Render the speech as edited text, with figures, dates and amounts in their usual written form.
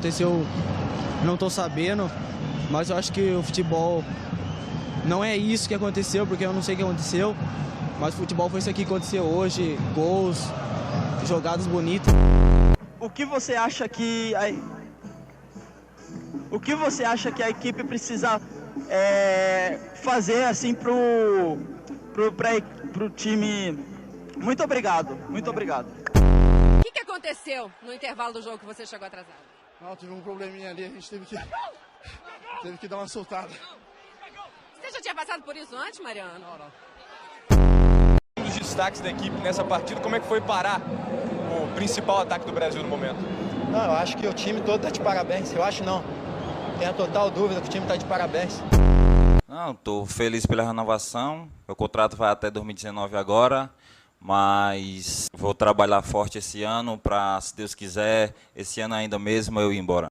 Aconteceu, não estou sabendo, mas eu acho que o futebol não é isso que aconteceu, porque eu não sei o que aconteceu, mas o futebol foi isso aqui que aconteceu hoje, gols, jogadas bonitas. O que você acha que a equipe precisa fazer assim pro time? Muito obrigado, muito obrigado. O que aconteceu no intervalo do jogo que você chegou atrasado? Não, tive um probleminha ali, a gente teve que dar uma soltada. Você já tinha passado por isso antes, Mariano? Não. Um dos destaques da equipe nessa partida, como é que foi parar o principal ataque do Brasil no momento? Não, eu acho que o time todo está de parabéns. Eu acho não. Tenho a total dúvida que o time está de parabéns. Não, estou feliz pela renovação. Meu contrato vai até 2019 agora, mas vou trabalhar forte esse ano para, se Deus quiser, esse ano ainda mesmo eu ir embora.